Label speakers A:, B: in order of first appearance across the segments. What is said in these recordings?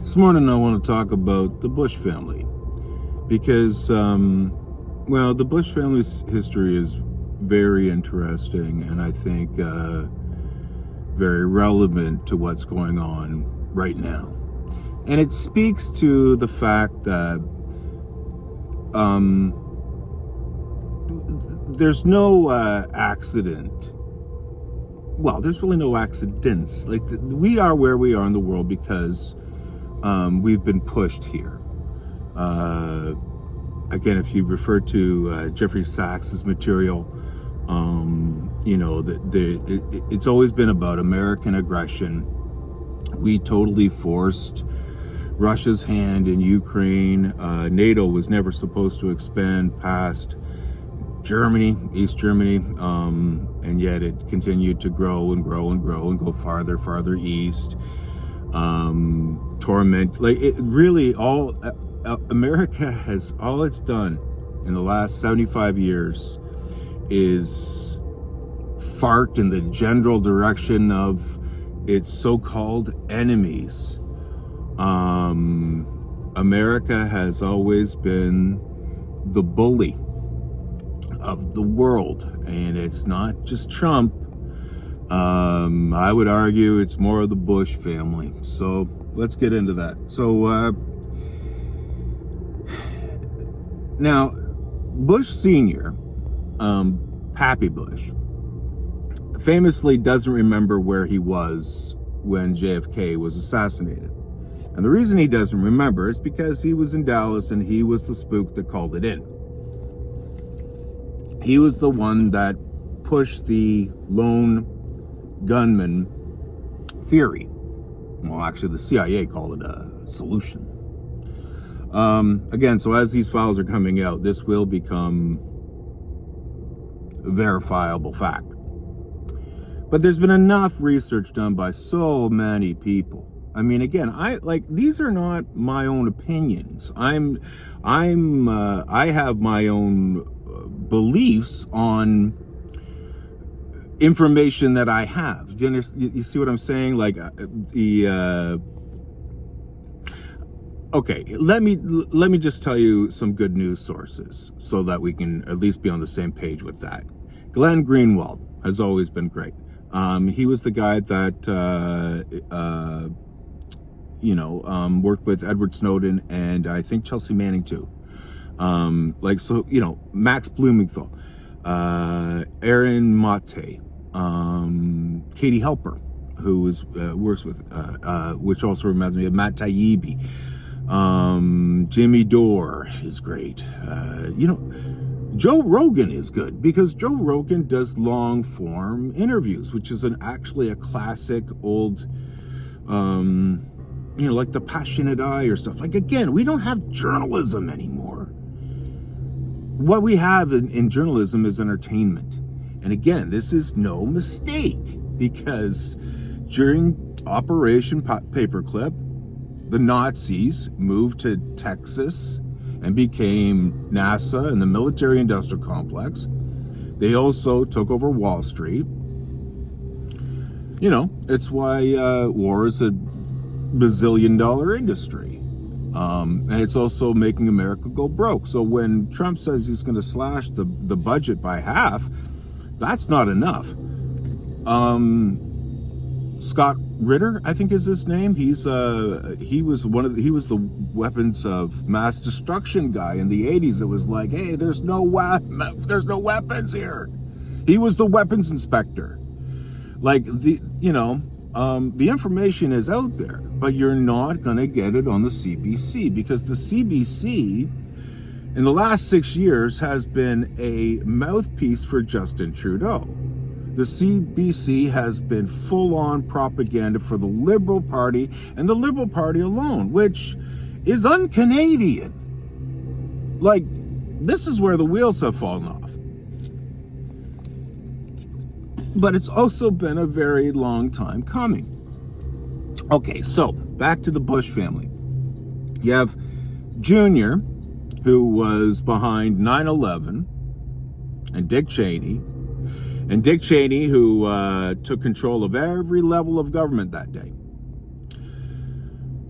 A: This morning I want to talk about the Bush family because, the Bush family's history is very interesting and I think very relevant to what's going on right now. And it speaks to the fact that there's no accident. Well, there's really no accidents. We are where we are in the world because we've been pushed here. Again, if you refer to Jeffrey Sachs's material, it's always been about American aggression. We totally forced Russia's hand in Ukraine. NATO was never supposed to expand past Germany, East Germany, and yet it continued to grow and grow and grow and go farther east. Torment, America has, all it's done in the last 75 years is fart in the general direction of its so-called enemies. America has always been the bully of the world, and it's not just Trump. I would argue it's more of the Bush family. So let's get into that. So now, Bush Sr., Pappy Bush, famously doesn't remember where he was when JFK was assassinated. And the reason he doesn't remember is because he was in Dallas and he was the spook that called it in. He was the one that pushed the lone gunman theory. Well, actually, the CIA called it a solution. Again, so as these files are coming out, this will become a verifiable fact. But there's been enough research done by so many people. I mean, again, these are not my own opinions. I have my own beliefs on information that I have. You see what I'm saying? Okay, let me just tell you some good news sources so that we can at least be on the same page with that. Glenn Greenwald has always been great. He was the guy that worked with Edward Snowden and I think Chelsea Manning too. Max Blumenthal, Aaron Mate, Katie Helper, who works with, which also reminds me of Matt Taibbi. Jimmy Dore is great. Joe Rogan is good because Joe Rogan does long form interviews, which is actually a classic old, like The Passionate Eye or stuff. Again, we don't have journalism anymore. What we have in journalism is entertainment. And again, this is no mistake because during Operation Paperclip, the Nazis moved to Texas and became NASA and the military-industrial complex. They also took over Wall Street. It's why war is a bazillion-dollar industry. And it's also making America go broke. So when Trump says he's going to slash the budget by half, that's not enough. Scott Ritter, I think is his name. He was the weapons of mass destruction guy in the 80s. It was like, hey, there's no weapons here. He was the weapons inspector. The information is out there, but you're not going to get it on the CBC because the CBC in the last 6 years has been a mouthpiece for Justin Trudeau. The CBC has been full-on propaganda for the Liberal Party and the Liberal Party alone, which is un-Canadian. This is where the wheels have fallen off. But it's also been a very long time coming. Okay, so back to the Bush family. You have Junior, who was behind 9/11, and Dick Cheney, who took control of every level of government that day.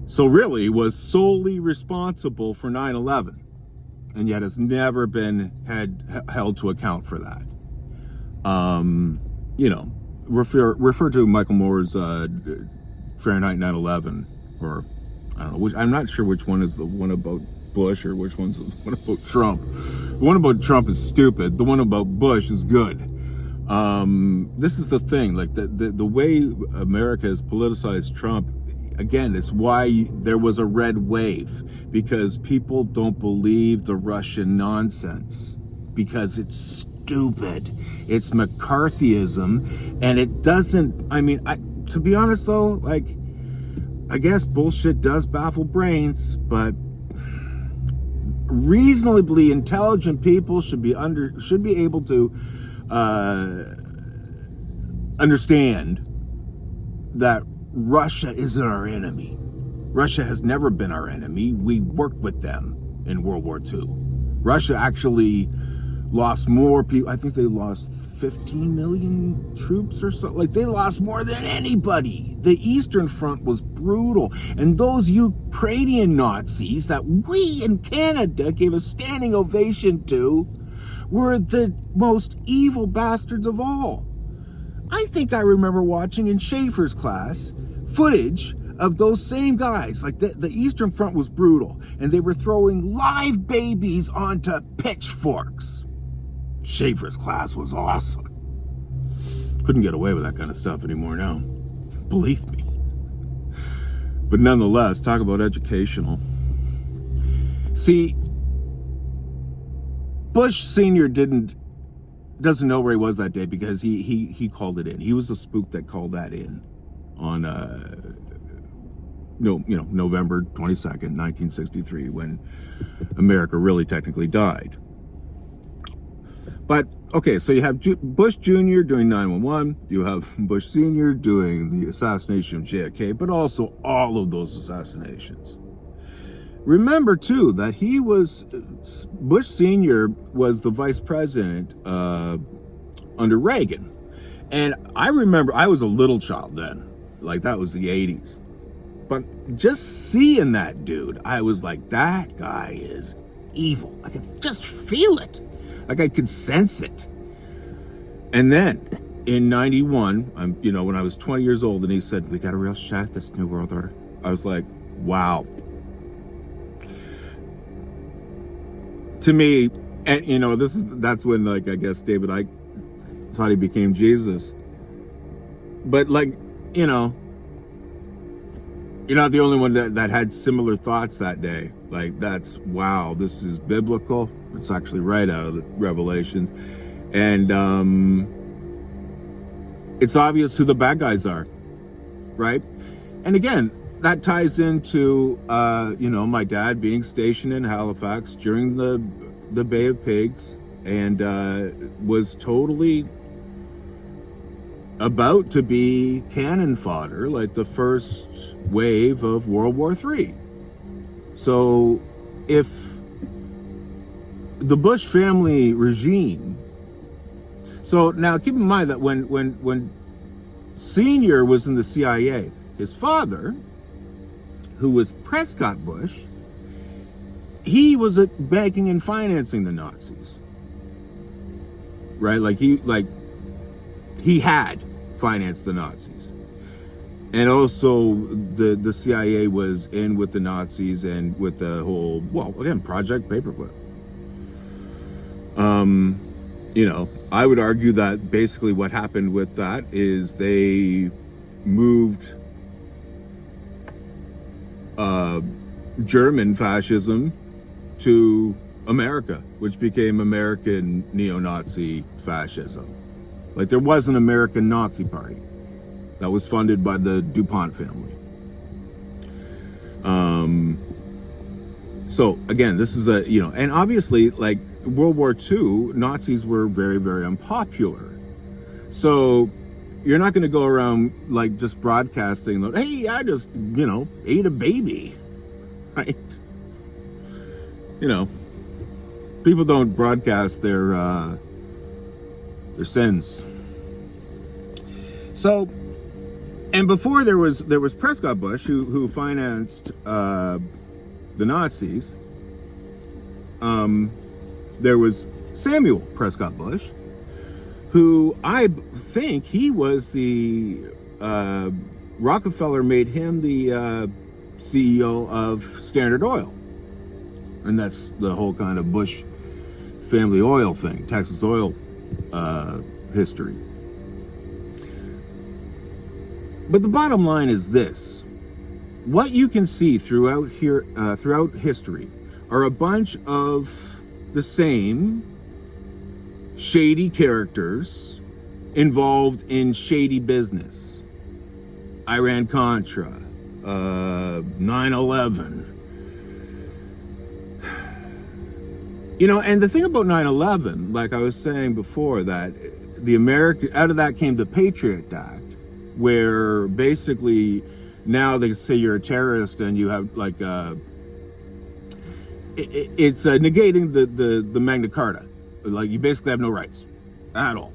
A: So really was solely responsible for 9/11, and yet has never been held to account for that. You know, refer to Michael Moore's Fahrenheit 9/11, or I don't know. I'm not sure which one is the one about Bush or which one's the one about Trump. The one about Trump is stupid. The one about Bush is good. This is the thing, like the way America has politicized Trump. Again, it's why there was a red wave, because people don't believe the Russian nonsense, because it's stupid. It's McCarthyism, and it doesn't, I mean, to be honest though, like, I guess bullshit does baffle brains, but reasonably intelligent people should be able to understand that Russia isn't our enemy. Russia has never been our enemy. We worked with them in World War II. Russia actually lost more people. I think they lost 15 million troops or so. Like, they lost more than anybody. The Eastern Front was brutal. And those Ukrainian Nazis that we in Canada gave a standing ovation to were the most evil bastards of all. I think I remember watching in Schaefer's class footage of those same guys. Like, the Eastern Front was brutal, and they were throwing live babies onto pitchforks. Schaefer's class was awesome. Couldn't get away with that kind of stuff anymore now. Believe me. But nonetheless, talk about educational. See, Bush Sr. doesn't know where he was that day, because he called it in. He was the spook that called that in on November 22nd, 1963, when America really technically died. But okay, so you have Bush Jr. doing 9/11, you have Bush Sr. doing the assassination of JFK, but also all of those assassinations. Remember too that Bush Sr. was the vice president under Reagan. And I remember, I was a little child then, like that was the 80s. But just seeing that dude, I was like, that guy is evil. I could just feel it. Like, I could sense it. And then in 91, when I was 20 years old, and he said, we got a real shot at this new world order. I was like, wow. To me, and that's when, like, I guess David Icke thought he became Jesus. But, like, you're not the only one that had similar thoughts that day. Like, that's, wow, this is biblical. It's actually right out of the Revelations. And it's obvious who the bad guys are, right? And again, that ties into, my dad being stationed in Halifax during the Bay of Pigs, and was totally about to be cannon fodder, like the first wave of World War III. So if the Bush family regime, so now keep in mind that when Senior was in the CIA, his father, who was Prescott Bush, he was banking and financing the Nazis, right? Like he had financed the Nazis. And also the CIA was in with the Nazis and with the whole, Project Paperclip. I would argue that basically what happened with that is they moved German fascism to America, which became American neo-Nazi fascism. Like, there was an American Nazi party that was funded by the DuPont family. So again, this is and obviously, like, World War II, Nazis were very, very unpopular. So you're not going to go around, like, just broadcasting that, hey, I just, ate a baby, right? People don't broadcast their sins. So And before there was Prescott Bush, who financed the Nazis. There was Samuel Prescott Bush, who I think he was the Rockefeller made him the CEO of Standard Oil, and that's the whole kind of Bush family oil thing, Texas oil history. But the bottom line is this: what you can see throughout history are a bunch of the same shady characters involved in shady business. Iran-Contra, 9/11. You know, and the thing about 9/11, like I was saying before, that out of that came the Patriot Act, where basically now they say you're a terrorist and you have like it's negating the Magna Carta. Like, you basically have no rights at all.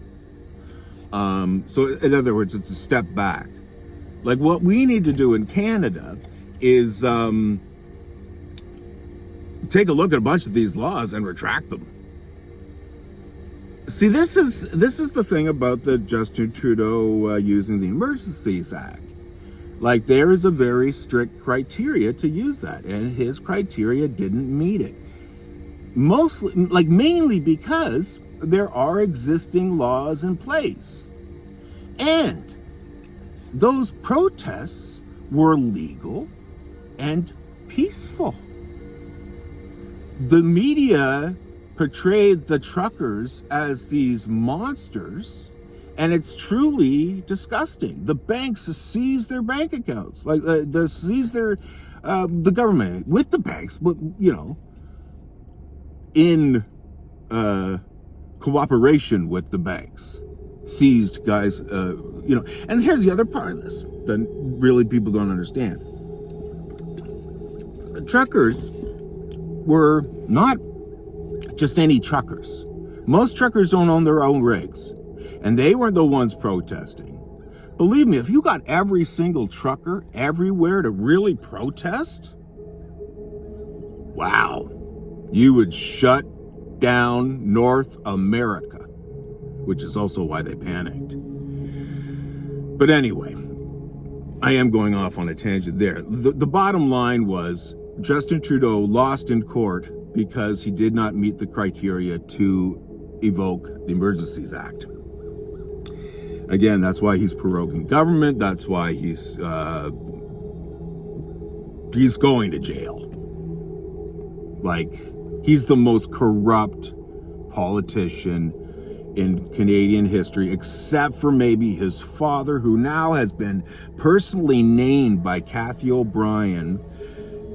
A: So in other words, it's a step back. Like, what we need to do in Canada is take a look at a bunch of these laws and retract them. See, this is the thing about the Justin Trudeau using the Emergencies Act. Like, there is a very strict criteria to use that, and his criteria didn't meet it. Mainly because there are existing laws in place. And those protests were legal and peaceful. The media portrayed the truckers as these monsters, and it's truly disgusting. The banks seized their bank accounts, they seized their the government with the banks, but in cooperation with the banks, seized guys. And here's the other part of this that really people don't understand. The truckers were not just any truckers. Most truckers don't own their own rigs, and they weren't the ones protesting. Believe me, if you got every single trucker everywhere to really protest, wow, you would shut down North America, which is also why they panicked. But anyway, I am going off on a tangent there. The bottom line was Justin Trudeau lost in court because he did not meet the criteria to evoke the Emergencies Act. Again, that's why he's proroguing government. That's why he's going to jail. Like, he's the most corrupt politician in Canadian history, except for maybe his father, who now has been personally named by Cathy O'Brien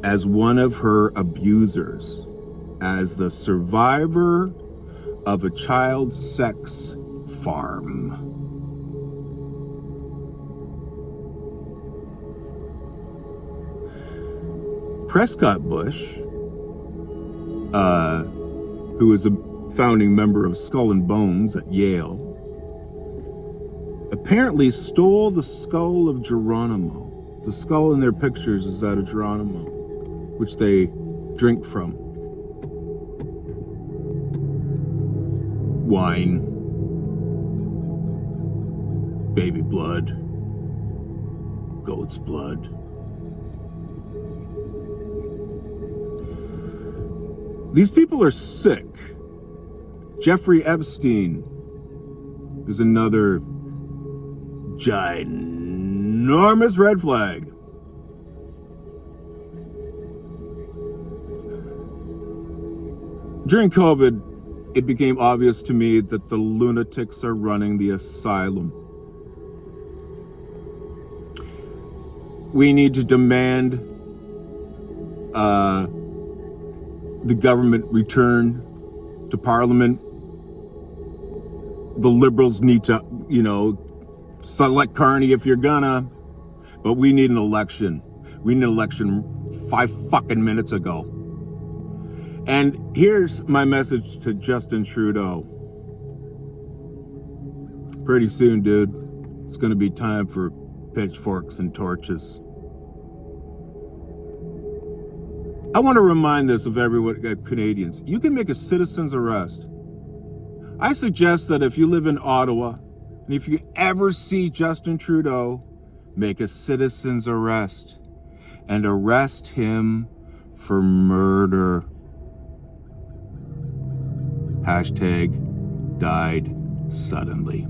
A: as one of her abusers, as the survivor of a child sex farm. Prescott Bush, who is a founding member of Skull and Bones at Yale, apparently stole the skull of Geronimo. The skull in their pictures is that of Geronimo, which they drink from. Wine, baby blood, goat's blood. These people are sick. Jeffrey Epstein is another ginormous red flag. During COVID, it became obvious to me that the lunatics are running the asylum. We need to demand the government return to Parliament. The Liberals need to, select Carney if you're gonna, but we need an election. We need an election 5 fucking minutes ago. And here's my message to Justin Trudeau. Pretty soon, dude, it's gonna be time for pitchforks and torches. I want to remind this of everyone, Canadians. You can make a citizen's arrest. I suggest that if you live in Ottawa, and if you ever see Justin Trudeau, make a citizen's arrest and arrest him for murder. Hashtag died suddenly.